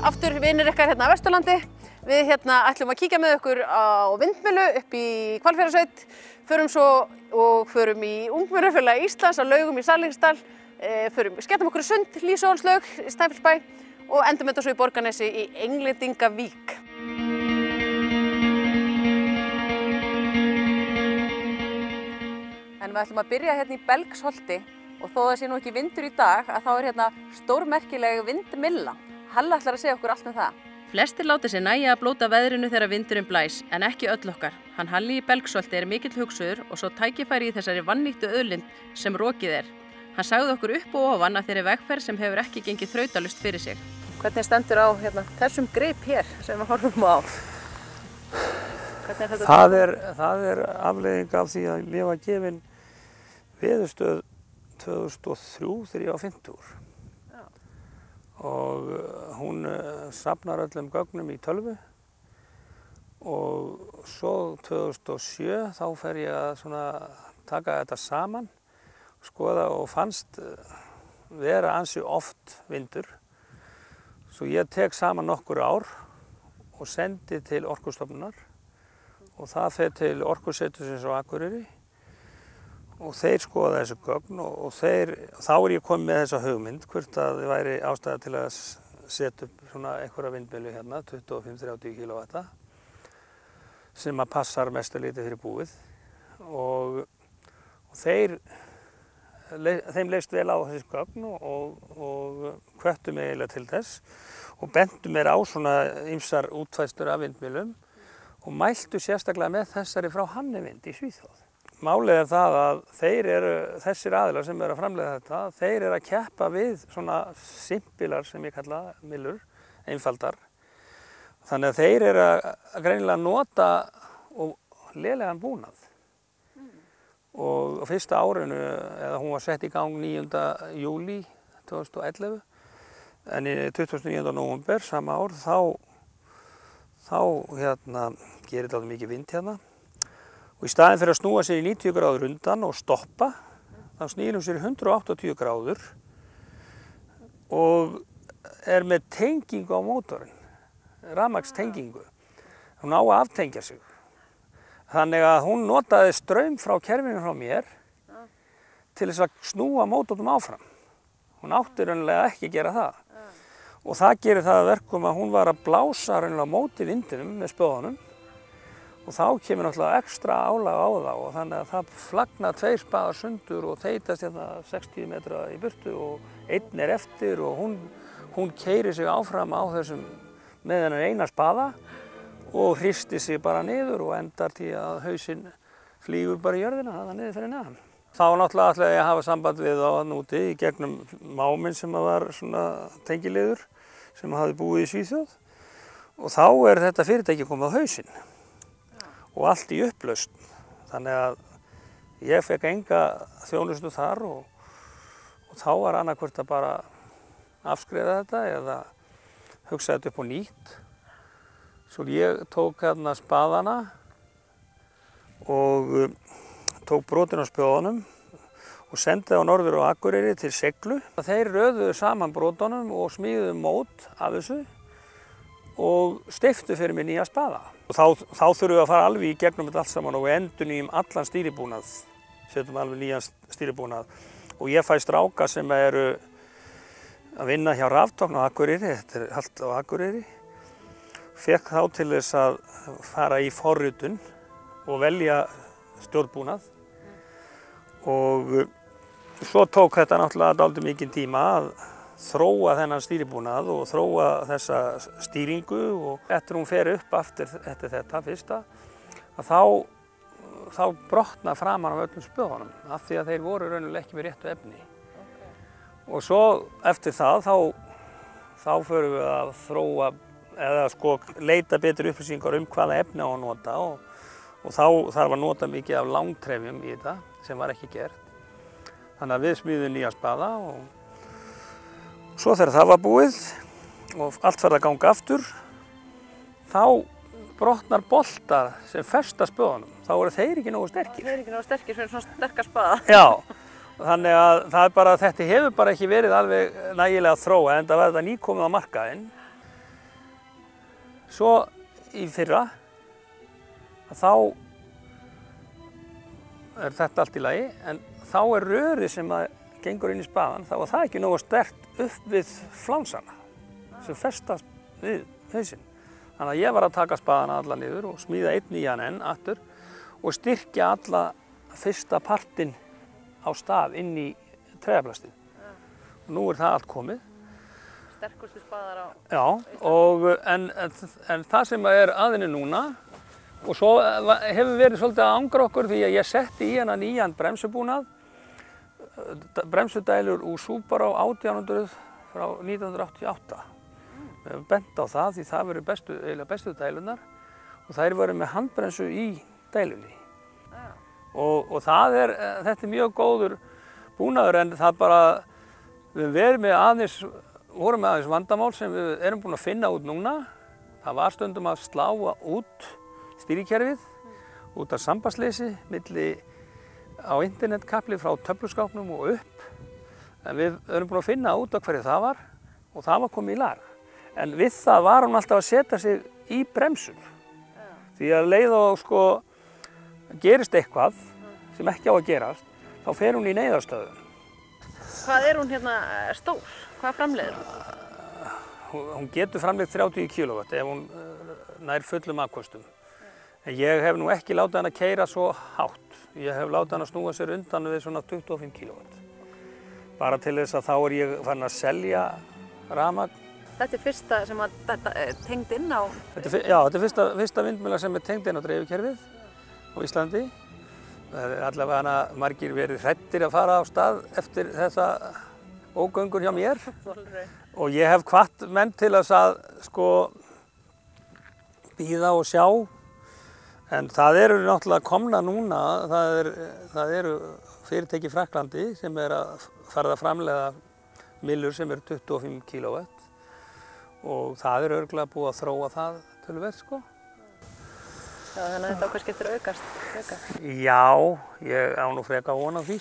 aftur vinir ykkar hérna á Vesturlandi. Við hérna ætlum að kíkja með ykkur á vindmyllu upp í Hvalfjarðarsveit, förum í Ungmennafélag Íslands á Laugum í Sallingsdal, skellum okkur í sund, Lýsuhólslaug í Snæfellsbæ og endum þetta svo í Borgarnesi í Englendingavík. En við ætlum að byrja hérna í Belgsholti og þó það sé nú ekki vindur í dag að þá hérna stórmerkileg vindmylla. Halla ætlar að segja okkur allt það. Flestir láta sér nægja að blóta veðrinu þegar vindurinn blæs, en ekki öll okkar. Hann Halli í Belgsholti mikill hugsuður og svo tækifæri í þessari vannýttu auðlind sem rokið Hann sagði okkur upp og ofan að þeirri vegferð sem hefur ekki gengið þrautalust fyrir sig. Hvernig stendur á þessum greip hér sem við horfum á? Það er afleiðing af því að ég var gefin veðurstöð 2003 þegar ég var 50. Og hún safnar öllum gögnum í tölvu og svo 2007 þá fer ég að taka þetta saman, skoða og fannst vera ansi oft vindur. Svo ég tek saman nokkur ár og sendi til Orkustofnunar og það fer til Orkusetursins á Akureyri og þeir skoða þessu gögn og þá ég komið með þessa hugmynd hvort að það væri ástæða til að setja upp svona einhverja vindmyllu hérna, 25-30 kW sem að passar mestalítið fyrir búið og þeim leist vel á þessi gögn og hvöttu mig eiginlega til þess og bentu mér á svona ýmsar útfærslur af vindmyllum og mæltu sérstaklega með þessari frá Hannevind í Svíþjóð. Málið það að þessir aðilar sem að framleiða þetta, þeir að keppa við svona simpilar sem ég kalla myllur, einfaldar. Þannig að þeir að greinilega nota og lélegan búnað. Og á fyrsta árinu, eða hún var sett í gang 9. júlí 2011, en í 29. nóvember sama ár, þá gerir þetta mikið vind hérna. Og í staðinn fyrir að snúa sér í 90 gráður undan og stoppa, þá snýr hún sér í 180 gráður og með tengingu á mótorinn, rafmagnstengingu. Hún á að aftengja sig. Þannig að hún notaði straum frá kerfinu frá mér til þess að snúa mótornum áfram. Hún átti raunlega ekki að gera það. Og það gerir það að verkum að hún var að blása raunlega á móti vindinum með spöðunum. Og þá kemur náttúrulega ekstra álag á það og þannig að það flagna 2 spaðar sundur og þeytast hérna 60 metra í burtu og einn eftir og hún keyrir sig áfram á þessum með þennan eina spaða og hristir sig bara niður og endar til að hausinn flýgur bara í jörðina, það niður fyrir neðan. Þá náttúrulega ætlaði ég að hafa samband við þá hann úti í gegnum máminn sem var svona tengiliður sem hafði búið í Svíþjóð og þá þetta fyrirtæki komið á hausinn. Og allt í upplausn. Þannig að ég fekk enga þjónustu þar og þá var annaðhvort að bara afskrifa þetta eða hugsa þetta upp á nýtt. Svo ég tók hérna spaðana og tók brotin á spjóðunum og sendi á norður á Akureyri til Seglu. Þeir röðuðu saman brotunum og smíðuðu mót af þessu og steyptu fyrir mig nýja spaða. Og þá þurfum við að fara alveg í gegnum þetta allt saman og við endurnýjum allan stýribúnað, setjum alveg nýjan stýribúnað. Og ég fæ stráka sem eru að vinna hjá Raftogn á Akureyri, þetta allt á Akureyri. Fekk þá til þess að fara í forritun og velja stjórnbúnað. Og svo tók þetta náttúrulega dálítið mikinn tíma að þróa þennan stýribúnað og þróa þessa stýringu og eftir hún fer upp eftir þetta fyrsta að þá brotna framan af öllum spöðunum af því að þeir voru raunilega ekki með réttu efni. Og svo eftir það þá förum við að þróa eða leita betur upplýsingar hvaða efni á að nota og þá þarf að nota mikið af langtrefjum í þetta sem var ekki gert. Þannig að við smíðum nýja spaða og svo þegar það var búið og allt farið að ganga aftur, þá brotnar boltar sem festa spöðunum. Þá eru þeir ekki nógu sterkir. Þeir eru ekki nógu sterkir fyrir svona sterkar spaða. Já, þannig að þetta hefur bara ekki verið alveg nægilega þróa, en það var þetta nýkomið á markaðinn. Svo í fyrra, þá þetta allt í lagi, en þá rörið sem gengur inn í spaðan, þá var það ekki nógu sterkt upp við flansana sem festast við hausinn. Þannig að ég var að taka spaðana alla niður og smíða einn nýjan enn aftur og styrkja alla fyrsta partinn á stað inn í tregðaplastið. Og nú það allt komið. Sterkustu spaðar á... Já, en það sem aðinni núna, og svo hefur verið svolítið að angra okkur því að ég setti í hana nýjan bremsubúnað, bremsudælur úr Subaru 1800 frá 1988. Við hefum bent á það því það verið bestu dælunar og þær voru með handbremsu í dælunni. Og þetta mjög góður búnaður en það bara, við vorum með aðeins vandamál sem við erum búin að finna út núna. Það var stundum að slá út stýrikerfið, út af sambandsleysi milli á internetkapli frá töfluskápnum og upp. En við erum búin að finna út af hverju það var og það var komið í lag. En við það var hún alltaf að setja sig í bremsur. Því að leið og gerist eitthvað sem ekki á að gerast, þá fer hún í neyðarstöðu. Hvað hún hérna stór? Hvað framleiðir hún? Hún getur framleitt 30 kW ef hún nær fullum afköstum. En ég hef nú ekki látið hann að keyra svo hátt. Ég hef látið hann að snúa sér undan við svona 25 kW. Bara til þess að þá ég farin að selja rafmagn. Þetta fyrsta sem þetta tengd inn á? Já, þetta fyrsta vindmylla sem tengd inn á dreifikerfið á Íslandi. Allavega margir verið hræddir að fara á stað eftir þessa ógöngur hjá mér. Og ég hef hvatt menn til að bíða og sjá. En það eru náttúrulega komna núna, það eru fyrirtæki í Frakklandi sem að fara að framleiða myllur sem eru 25 kW. Og það örugglega búið að þróa það töluvert, Já, þannig að þetta kannski eftir að aukast. Já, ég á nú frekar von á því,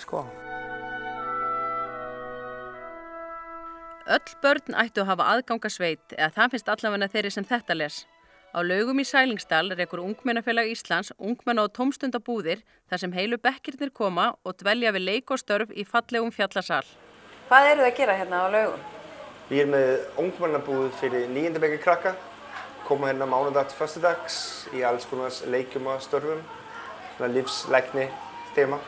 Öll börn ættu að hafa aðgang að sveit, eða það finnst allavega þeirri sem þetta les. Á Laugum í Sælingsdal rekur Ungmennafélag Íslands ungmenna- og tómstundabúðir þar sem heilu bekkirnir koma og dvelja við leik og störf í fallegum fjallasal. Hvað þið að gera hérna á Laugum? Við með ungmennabúð fyrir 9. bekki krakka, koma hérna mánudag til föstudags í alls konar leikjum og störfum, svona lífslækni tema.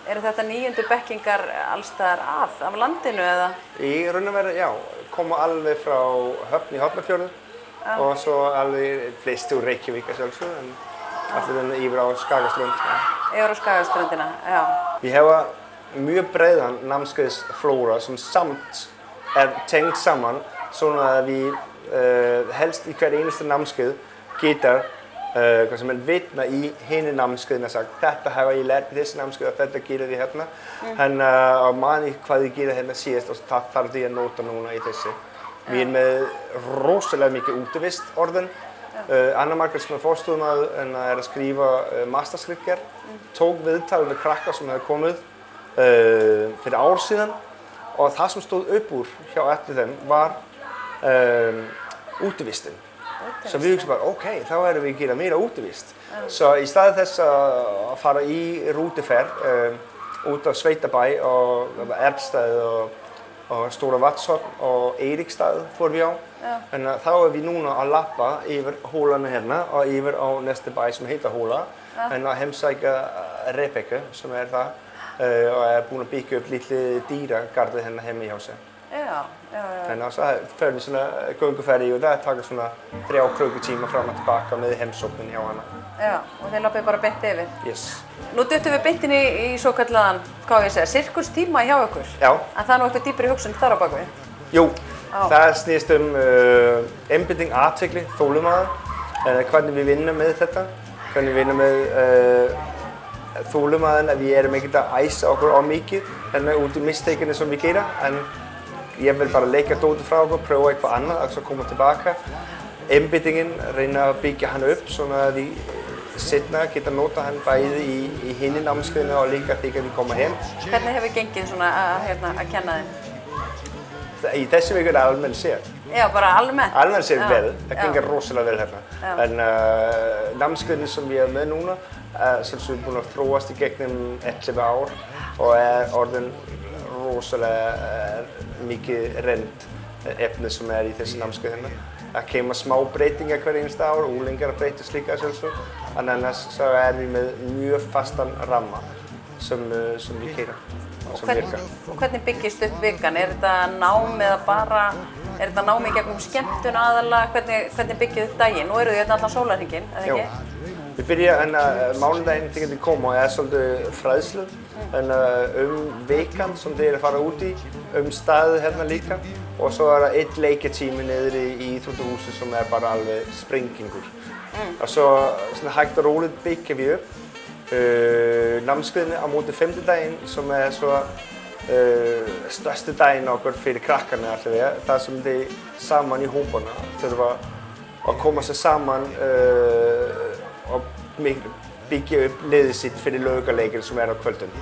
Eru þetta 9. bekkingar allstaðar af landinu eða? Í raun og veru, já, koma alveg frá Höfn í Hornafjörðu og svo alveg flesti úr Reykjavík sjálfsögðu, en allir yfir á Skagaströnd. Yfir á Skagaströndina, já. Við hefa mjög breiðan námskeiðsflóra sem samt tengt saman svona að við helst í hver einasta námskeið geta vitna í hinni námskeiðina og sagt þetta hafa ég lært í þessi námskeið og þetta gerir ég hérna. En á manni hvað ég gera hérna síðast og það þarf ég að nota núna í þessi. Við erum með rosalega mikið útivist orðin. Anna Margrét sem forstöðumaður að skrifa masterskriftgerð, tók viðtal við krakkar sem hefði komið fyrir ár síðan. Og það sem stóð upp úr hjá allir þeim var útivistin. Så vi hugsaði bara, þá erum við að gera meira útivist. Så í staði þess að fara í rútiferð út á Sveitabæ og Erbstað og Stóra Vatnshorn og Eiríksstað fór við á. En þá við núna að lappa yfir hólana hérna og yfir á næsta bæ sem heitir Hóla. En að heimsækja Rebekku sem það. Og búin að byggja upp lítið dýragarði hérna heima hjá sig. Þannig að það fer við svona gönguferði og það taka svona 3 klukkutíma fram og tilbaka með heimsóknin hjá hana. Já, og þeir lappið bara beint yfir? Yes. Nú duttum við beint inn í svokallaðan, sirkustíma hjá ykkur. Já. En það eitthvað dýpri hugsun þar á bakvið? Jú, það snýst einbeiting, athygli, þolinmæði, hvernig við vinnum með þetta, hvernig við vinnum með þolinmæðin að við erum ekkert að æsa okkur á mikið út í mistakene som við gera. En ég vil bara leika dótið frá okkur, pröfa eitthvað annað og svo koma tilbaka. Einbeitingin, reyna að byggja hann upp svona að við setna geta nota hann bæði í hinni námskeiðinu og líka þegar við koma heim. Hvernig hefur gengið svona að kenna þeim? í þessu viku almennt séð. Já, bara almennt? Almennt séð vel, það gengur rosalega vel hérna. En námskeiðin sem ég með núna sem er búin að þróast í gegnum 11 ár og orðin rosalega mikið reynd efni sem í þessu námskeiðina. Það kemur smá breytingar hver einasta ár, unglingar breytast líka sjálfsög. En annars så við með mjög fastan ramma sem við keyra og sem virkar. Og hvernig byggist upp vikan? Er þetta nám eða bara, er þetta nám í gegnum skemmtun aðalega? Hvernig byggið upp daginn? Nú eru þið hérna allan sólarhringinn, eða ekki? Við byrjum mánudaginn þegar þið koma og svolítið fræðslu vikan sem þið að fara út í, staðið hérna líka og svo það einn leikjatími niður í íþróttahúsi sem bara alveg sprengingur. Og svo hægt og róligt byggjum við upp námskeiðinu á móti fimmtudaginn sem svo stærsti daginn okkur fyrir krakkarna allavega. Það sem þið saman í hópana þurfa að koma sér saman og byggja upp liðið sitt fyrir laugaleikinn sem á kvöldin.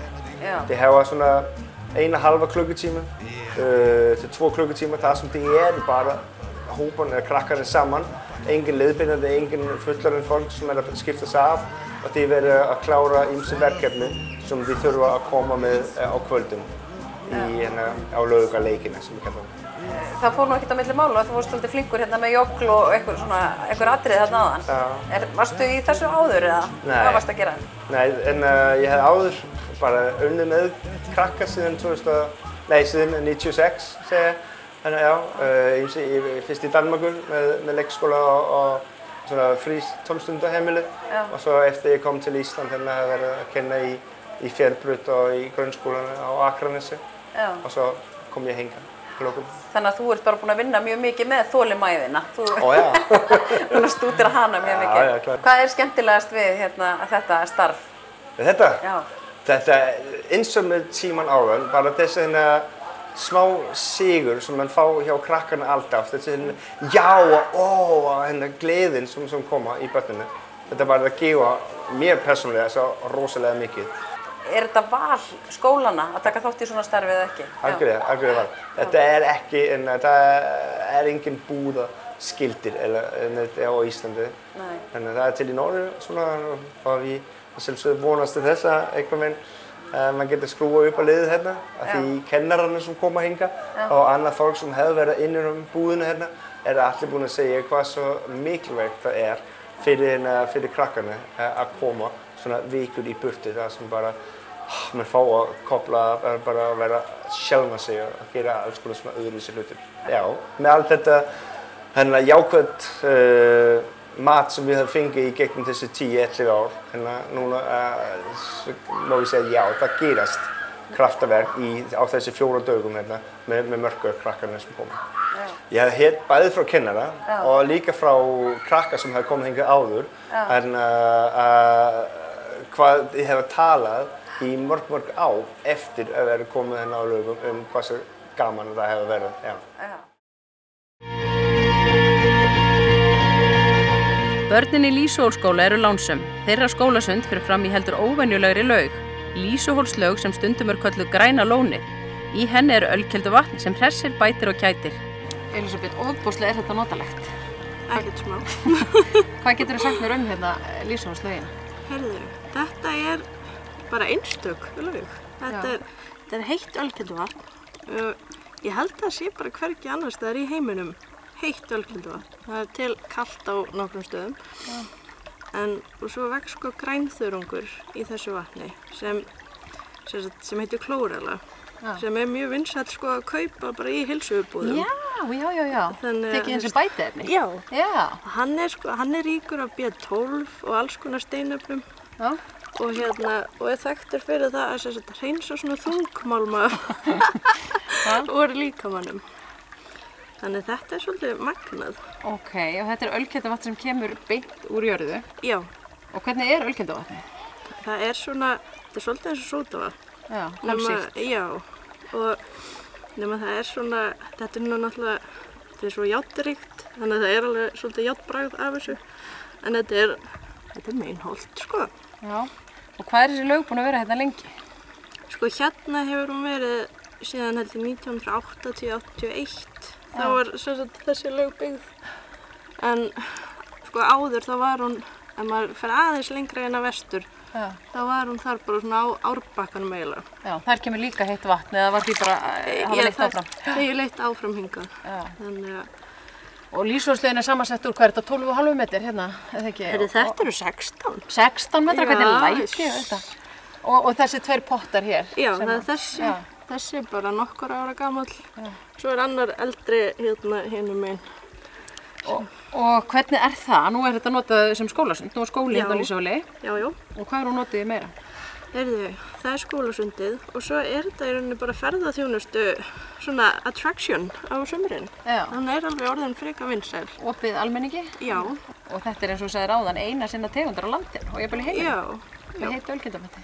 Þið hafa svona 1,5 klukkutíma til 2 klukkutíma þar sem þið bara hópan krakkarnir saman. Engin leiðbeinandi, engin fullorðin fólk sem að skipta sig af og þið verða að klára ýmsum verkefni sem þið þurfa að koma með á kvöldin á laugaleikina sem við kallum. Það fór nú ekkert á milli mála og þú varst svolítið flinkur hérna með jogl og einhver atriði þarna áðan. Varstu í þessu áður eða hvað varstu að gera? Nei, en ég hef áður bara unnið með krakka síðan 96 segja ég. Þannig ég fyrst í Danmarkur með leikskóla og svona frís tómstundaheimili og svo eftir ég kom til Ísland hérna hef verið að kenna í Fjærbraut og í grunnskólan á Akranesi og svo kom ég hingað. Þannig að þú ert bara búin að vinna mjög mikið með þolinmæðina. Ó já. Búin að stúdera hana mjög mikið. Já, klart. Hvað er skemmtilegast við þetta starf? Þetta? Já. Þetta eins og með tíman áðan, bara þessi smá sigur sem mann fá hjá krakkarna alltaf. Þessi gleðin sem koma í börninu. Þetta bara að gefa mér persónulega svo rosalega mikið. Er þetta val skólana að taka þátt í svona starfi eða ekki? Algjörlega val. Þetta ekki, en það engin búðaskildir á Íslandi. Nei. En það til í Norge svona og við sjálfsögðu vonast til þess að einhvern veginn man getur skrúa upp að liðið hérna af því kennararnir sem koma hingað og annað fólk sem hefur verið innan búðinu hérna allir búin að segja hvað svo mikilvægt það fyrir krakkarna að koma svona vikur í burtu það sem bara mann fá að kopla bara að vera sjálfa sig og gera alls konar svona öðruvísi hlutir. Já, með allt þetta jákvætt mat sem við höfum fengið í gegnum þessi 10-11 ár. Núna má ég segja já, það gerast kraftaverk á þessi 4 dögum með mörgu krakkarnir sem koma. Ég hef hitt bæði frá kennara og líka frá krakkar sem hef komið hingað áður hvað ég hef talað í mörg ár eftir að vera komið hérna á lögum hvað svo gaman það hefur verið. Börnin í Lýsuhólsskóla eru lánsöm. Þeirra skólasund fyrir fram í heldur óvenjulegri laug. Lýsuhólslaug sem stundum kölluð græna lónið. Í henni eru ölkeldu vatn sem hressir, bætir og kætir. Elisabeth, ofboðslega þetta notalegt? Ekkert smá. Hvað geturðu sagt mér hérna Lýsuhólslaugina? Herðu, þetta bara einstök laug. Þetta heitt ölkeldu vatn. Ég held að sé bara hvergi annars staðar í heiminum heitt ölkeldu vatn. Það til kalt á nokkrum stöðum. Og svo vex grænþörungur í þessu vatni sem heitir klórella. Sem mjög vinsæll að kaupa bara í heilsuumbúðum. Já. Tekið eins og bætiefni? Já. Hann ríkur af B12 og alls konar steinefnum. Og er þekktur fyrir það að hreinsa svona þungmálma úr líkamanum. Þannig þetta svolítið magnað. Ok, og þetta ölkeldu vatn sem kemur beint úr jörðu? Já. Og hvernig ölkeldu vatni? Það þetta svolítið eins og sódavatn. Já, hálfsýrt. Já, og nema það þetta nú náttúrulega, þetta svo járnríkt, þannig að það alveg svolítið járnbragð af þessu. En þetta meinholt, Já, og hvað þessi laug búin að vera hérna lengi? Hérna hefur hún verið síðan heldur 1980-81. Þá var sem sagt þessi laug byggð. En sko áður þá var hún, ef maður fer aðeins lengra inn að vestur, þá var hún þar bara svona á árbakkanum eiginlega. Já, þar kemur líka heitt vatn eða var því bara hafa leitt áfram? Það er leitt áfram hingað. Þannig að... Og Lýsholtslaugin er samansett úr hvað er þetta, 12,5 metrar hérna, eða ekki? Þetta eru 16. 16 metrar, hvernig læt ég þetta? Og þessi 2 pottar hér? Já, það er þessi er bara nokkur ára gamall. Svo er annar eldri hérna hinum megin. Og hvernig er það? Nú er þetta notað sem skólasund, nú er skóli hérna á Lýsholti. Já. Og hvað er hún notið meira? Heyrðu, það er skólasundið og svo er þetta í rauninni bara ferðaþjónustu svona attraction á sumrin. Þannig er alveg orðin freka vinsæl. Opið almenningi? Já. Og þetta er eins og sagðir áðan eina sinna tegundar á landinu og ég bæli heim. Já. Með heitu ölkindamætti.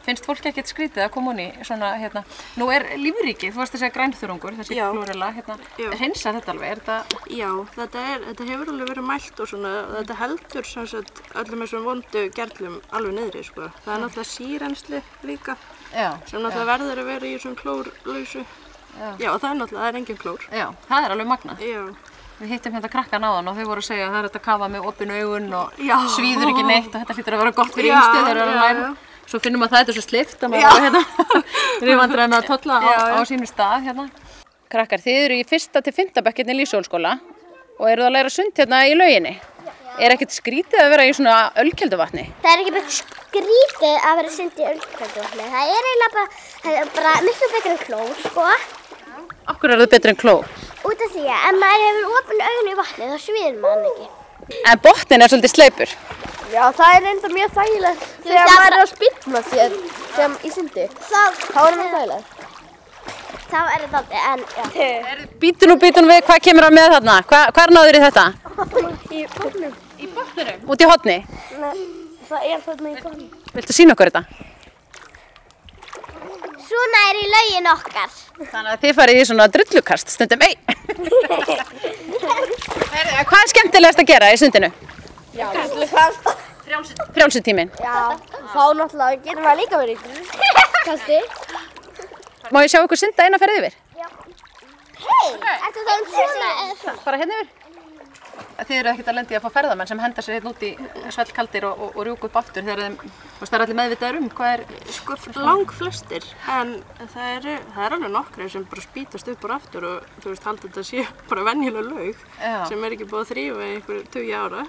Finnst fólki ekkert skrítið að koma honi svona hérna, nú er lífríkið, þú varst að segja grænþörungur, þessi klórela, hérna, hreinsar þetta alveg, er þetta? Já, þetta hefur alveg verið mælt og svona, þetta heldur sem sagt öllum þessum vondu gerlum alveg niðri, sko. Það er náttúrulega sýrensli líka, sem náttúrulega verður að vera í svona klórlausu. Já, það er náttúrulega, það er engin klór. Já, það er alveg magnað. Já. Við hittum hérna krakkan áðan og þau voru að segja að það er þetta að kafa með opin augun og svíður ekki neitt og þetta hlýtur að vera gott fyrir yngstu þegar það er að læra. Svo finnum að það er svo sleipt að maður er hérna rifandræði með að tolla á sínum stað hérna. Krakkar, þið eru í 1. til 5. bekk hérna í Lýsholtsskóla og eruð að læra sund hérna í lauginni. Er ekkert skrítið að vera í svona ölkelduvatni? Það er ekki bara skrítið að vera sund í ölkelduvatni. Það er eiginlega bara miklu betur en klór, sko. Af hverju er það betur en klór? Út af því að ef maður hefur opin augun í vatni þá svíður maður ekki. En botnin er svolítið sleipur. Já, það er enda mjög þægilegt þegar maður er að spilla sér sem í sundi. Þá er það þægilegt. Þá er þetta aldrei, en já. Bítu við, hvað kemur að með þarna? Hvar náður í þetta? Í botnum. Í botnum? Út í horni? Nei, það er þarna í botnum. Viltu sýna okkur þetta? Svona er í laugin okkar. Þannig að þið farið í svona drullukast stundum, Hvað er skemmtilegast að gera í sundinu? Já, drullukast. Frjálsutíminn? Já, þá náttúrulega getur maður líka verið í drullukasti. Má ég sjá ykkur synda eina ferð yfir? Já. Hei, ertu það svona eða svona? Bara hérna yfir? Þið eru ekkert að lenda í að fá ferðamenn sem henda sér hérna út í svellkaldir og rjúka upp aftur þegar það er allir meðvitaður hvað er... Sko langflestir, en það er alveg nokkrir sem bara spýtast upp og aftur og þú veist halda þetta sé bara venjuleg laug sem er ekki búið að þrífa í einhverju 20 ára.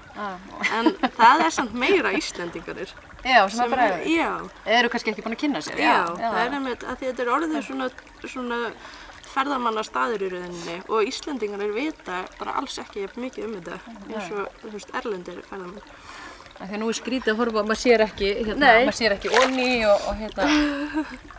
En það er samt meira Íslendingarnir. Já, sem að bræða. Já. Eða eru kannski ekki búin að kynna sér. Já, það er einmitt að þetta er orðið svona ferðamannastaður í rauninni og Íslendingarnir vita bara alls ekki jafn mikið þetta eins og þú veist erlendir ferðamenn. Þegar nú er skrítið að horfa, maður sér ekki hérna, maður sér ekki onni og hérna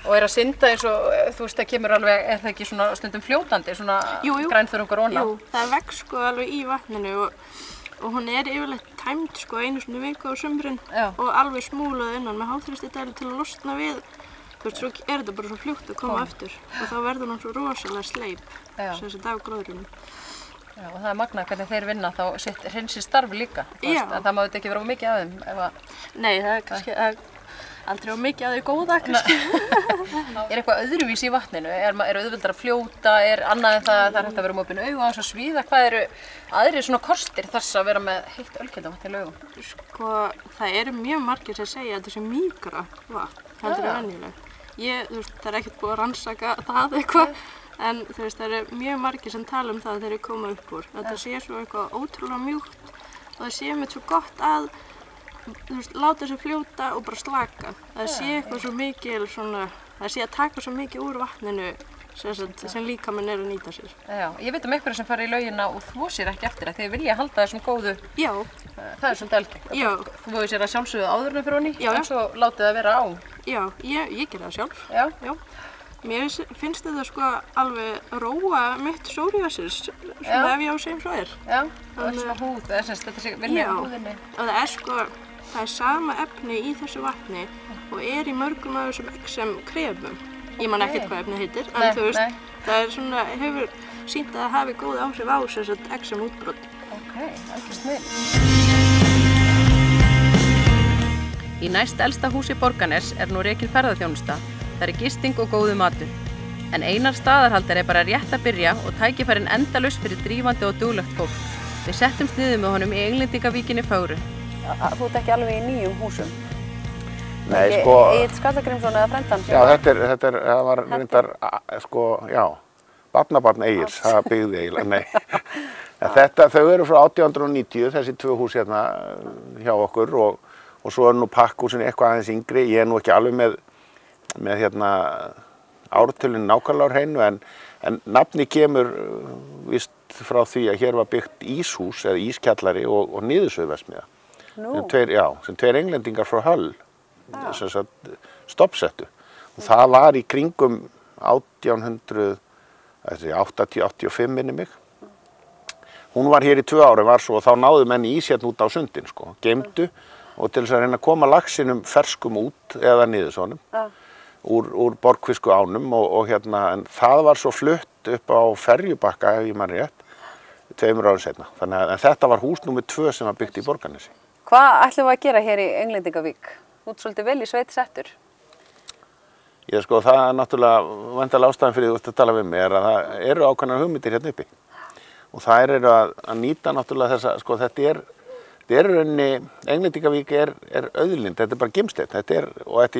og er að synda eins og þú veist það kemur alveg, er það ekki svona stundum fljótandi, svona grænþörungar onna? Jú, það vex sko alveg í vatninu og hún er yfirleitt tæmd sko einu sinni í viku á sumrin og alveg smúlað innan með háþrýstidælu til að losna við. Þú veist, svo er þetta bara svo fljótt að koma aftur og þá verður hún svo rosalega sleip sem þetta af gróðrunum. Já, og það er magnað hvernig þeir vinna þá sitt hreinsi starf líka. Já. En það má þetta ekki vera of mikið af þeim Nei, það er kannski aldrei of mikið af því góða kannski. Er eitthvað öðruvísi í vatninu? Er auðveldar að fljóta? Er annað en það er hægt að vera með opin augu og að svíða? Hvað eru aðrir svona kostir þess að vera með heitt ölkelduvatn í augum? Sko, það eru mjög margir sem segja að þetta sé mýkra vatn, heldur en venjuleg. Þú veist, það er ekkert búið að rannsaka það eitthvað, en þú veist, það eru mjög margir sem tala um það þegar þeir koma upp úr. Þetta sé svo eitthvað ótrúlega mjúkt og það sé mér svo gott að, þú veist, láta sig fljóta og bara slaka. Það sé eitthvað svo mikil svona, það sé að taka svo mikið úr vatninu sem líkaminn er að nýta sér. Já, ég veit einhverja sem fara í laugina og þvó sér ekki eftir að þeir vilja halda þessum góðu. Já. Það er svolítið algengt. Já. Þvóið sér að sjálfsögðu áður en fyrir honni, en svo látið það vera á. Já, ég ger það sjálf. Já. Mér finnst þetta sko alveg róa mitt psoriasis, svona ef ég á segjum svo er. Já, það er svona húð, þetta sé vinna í húðinni. Og það er sko, það er sama efni í þessu vatni og er í mörgum af þessum XM-kremum. Ég man ekkert hvað efnið heitir, en þú veist, það er svona, hefur sýnt að það hafi góð áhrif á þess XM-útbrot. Ok, alveg snill. Í næst elsta húsi Borgarness er nú rekin ferðaþjónusta. Það er gisting og góður matur. En Einar staðarhaldari bara rétt að byrja og tækifærin endalaust fyrir drífandi og duglegt fólk. Við settumst niður með honum í Englendingavíkinni fögru. Þú ert ekki alveg í nýjum húsum? Nei, sko... Egill Skallagrímsson eða frændan? Já, það var reyndar, sko, já, barnabarn Egils, það byggði eiginlega, nei. Þau eru frá 1890, þessi 2 hús hérna hjá okkur og svo nú pakkhúsin eitthvað aðeins yngri. Ég nú ekki alveg með hérna ártölun nákvæmlega á hreinu en nafni kemur víst frá því að hér var byggt íshús eða ískjallari og niðursöðverksmiðja. Sem 2 englendingar frá Hull. Sem sagt stoppsettu og það var í kringum 1885 minni mig. Hún var hér í 2 ári var svo og þá náðu menn ís hérna út á sundin sko, geymdu og til þess að reyna að koma laxinum ferskum út eða niðursónum úr borgfisku ánum og hérna en það var svo flutt upp á Ferjubakka ef ég man rétt 2 árum seinna. Þannig að þetta var hús númer 2 sem var byggt í Borgarnesi. Hvað ætlum við að gera hér í Englendingavík? Út svolítið vel í sveit settur. Ég sko, það er náttúrulega væntanlega ástæðan fyrir þú að tala við mig er að það eru ákveðnar hugmyndir hérna uppi. Og það eru að nýta náttúrulega þessa, sko þetta er rauninni, Englendingavík er auðlind, þetta er bara geimsteinn, og þetta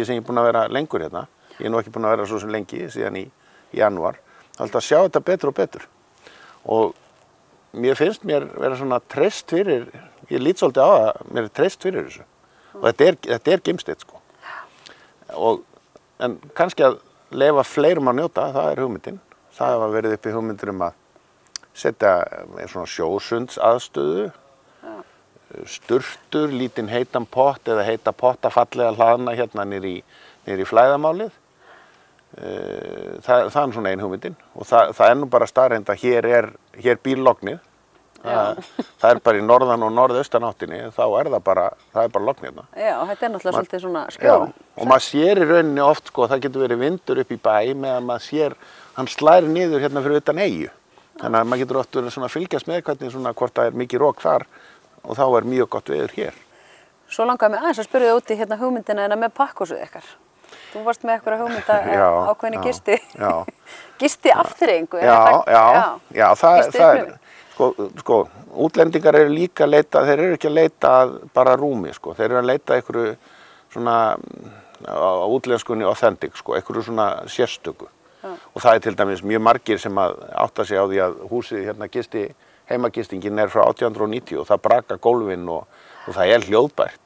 er sem ég er búinn að vera lengur hérna. Ég er nú ekki búinn að vera svo sem lengi, síðan í janúar. Það er alltaf að sjá þetta betur og betur. Og mér finnst mér vera svona treyst fyrir, ég lít svolítið á það, mér er treyst fyrir þessu. Og þetta er geimsteinn sko. En kannski að leyfa fleirum að njóta, það er hugmyndin. Það hafa verið uppi hugmyndir að setja svona sjósundsaðstöðu, sturtur, lítinn heitan pott eða heita potta fallega hlaðna hérna niður í flæðamálið. Það er svona ein hugmyndin og það er nú bara staðreynd að hér býr lognið. Það er bara í norðan og norðaustan áttinni, þá er það bara lognið. Já, þetta er náttúrulega svolítið svona skjól. Og maður sér í rauninni oft, sko, það getur verið vindur upp í bæ meðan maður sér, hann slæri niður hérna fyrir utan eyju. Þannig að maður getur oft verið svona að fylgjast með hvernig svona hvort það er mikið rok þar og þá er mjög gott veður hér. Svo langaði mig aðeins að spyrja þig út í hérna hugmyndina en með pakkhúsið ykkar. Þú varst með eitthvað hugmynda ákveðinni gisti. Gisti afþreyingu. Já, það er Sko, útlendingar eru líka að leita, þeir eru ekki að leita bara rúmi, sko. Þeir eru að leita einhverju svona, á útlenskunni authentic, sko, einhverju svona sérstöku. Og það er til dæmis mjög margir sem átta sig á því að húsið hérna heimagistingin er frá 1890 og það braka gólfin og það er hljóðbært.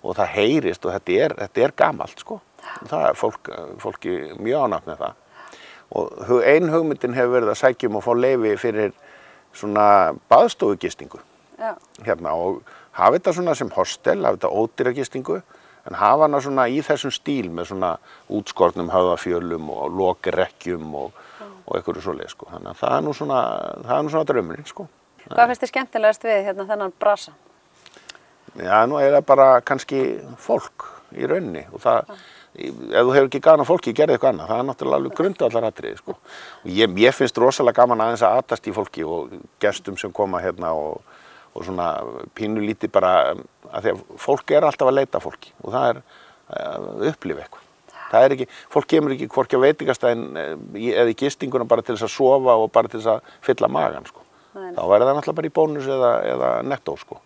Og það heyrist og þetta er gamalt, sko. Það er fólki mjög ánægt með það. Og ein hugmyndin hefur verið að sækja og fá leyfi fyrir svona baðstofugistingu hérna og hafa þetta svona sem hostel, hafa þetta ódýragistingu en hafa hana svona í þessum stíl með svona útskornum höfðafjölum og lokrekkjum og einhverju svoleið sko. Þannig að það er nú svona draumurinn sko. Hvað finnst þér skemmtilegast við hérna þennan brasa? Já, nú er það bara kannski fólk í rauninni og það ef þú hefur ekki gaman af fólki, gerði eitthvað annað. Það er náttúrulega alveg grundvallaratriði, sko. Og ég finnst rosalega gaman aðeins að atast í fólki og gestum sem koma hérna og svona pínulítið bara að því að fólk er alltaf að leita að fólki og það er að upplifa eitthvað. Það er ekki, fólk kemur ekki hvorki á veitingastæðin eða í gistinguna bara til þess að sofa og bara til þess að fylla magann, sko. Þá er það náttúrulega bara í bónus eða nettó, sko.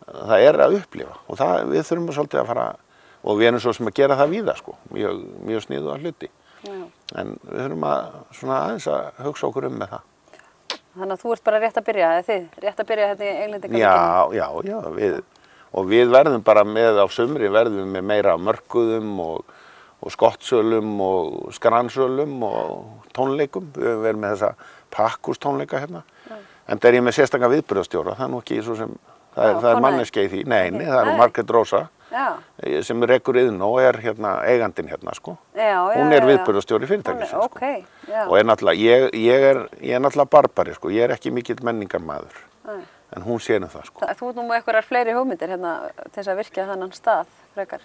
Það er að upplifa og við þurfum svolítið að fara og við erum svo sem að gera það víða, sko, mjög sniðuga hluti. En við þurfum aðeins að hugsa okkur með það. Þannig að þú ert bara rétt að byrja, eða þið? Rétt að byrja þetta í Englendingavíkinni? Já, við verðum bara með á sumri, verðum með meira mörkuðum og skottsölum og skransölum og tónleikum. Við verðum með þessa pakkhústónleika hérna. En það er ég með sérstaka viðburðarstjóra, það er nú ekki svo sem, það er manneskja í því. Nei, það er Margrét Rósa. Sem rekur iðn og er hérna eigandinn hérna sko. Hún er viðburðarstjóri fyrirtækisins sko. Og er náttúrulega, ég er náttúrulega barbari sko, ég er ekki mikill menningarmaður. En hún sér það sko. Þú ert nú með einhverjar fleiri hugmyndir hérna til þess að virkja þennan stað frekar?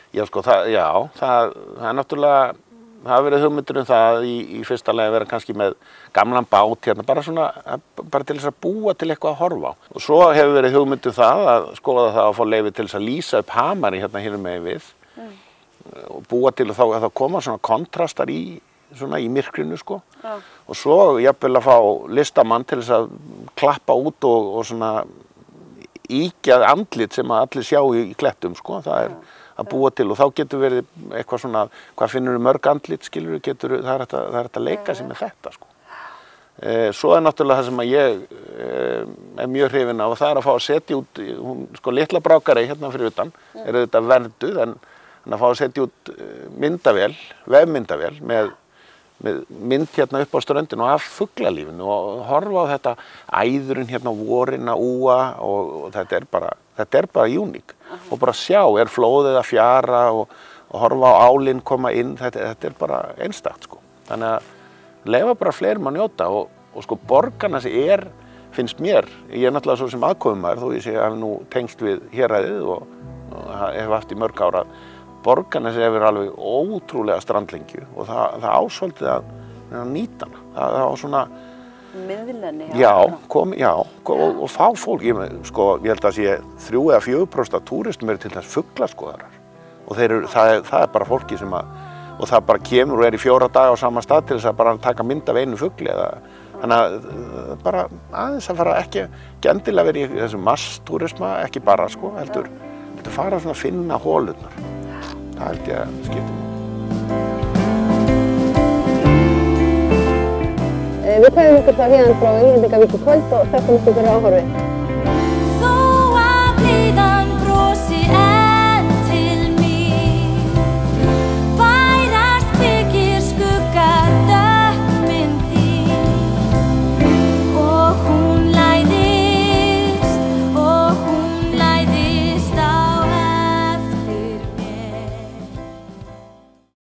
Já sko, það er náttúrulega, það hafa verið hugmyndir það í fyrsta lagi að vera kannski með gamlan bát hérna, bara til þess að búa til eitthvað að horfa á. Og svo hefur verið hugmyndir það að skoða það að fá leyfi til þess að lýsa upp Hamari hérna megin við og búa til og þá koma svona kontrastar í svona í myrkrinu sko. Og svo jafnvel að fá listamann til þess að klappa út og svona ígjað andlit sem að allir sjá í klettum sko. Það er að búa til og þá getur verið eitthvað svona, hvað finnur mörg andlit skilur, það er hægt að leika sig með þetta sko. Svo er náttúrulega það sem að ég er mjög hrifin af og það er að fá að setja út, sko litla brákarey hérna fyrir utan, er þetta vernduð en að fá að setja út myndavél, vefmyndavél með mynd hérna upp á ströndinu og af fuglalífinu og horfa á þetta æðurinn hérna á vorin að úa og þetta er bara uník og bara sjá, er flóðið að fjara og horfa á álinn koma inn, þetta er bara einstakt sko. Þannig að leyfa bara fleirum að njóta og sko Borgarnes finnst mér, ég er náttúrulega svo sem aðkomumaður þó ég sé að hef nú tengst við héræðið og hef haft í mörg ára. Borgarnes hefur alveg ótrúlega strandlengju og það ásvöldið að nýta hana. Það á svona miðlenni. Já, og fá fólk, ég held að sé 3 eða 4% af túristum eru til þess fuglaskoðarar og það er bara fólki sem og það bara kemur og er í 4 daga á sama stað til þess að bara taka mynd af einu fugli þannig að bara aðeins að fara ekki endilega verið í þessum masstúrisma, ekki bara sko, heldur fara svona að finna holurnar. Það held ég að skipta. Við kveðum ykkur þá hérna frá Englendingavík í kvöld og þökkum ykkur fyrir áhorfið.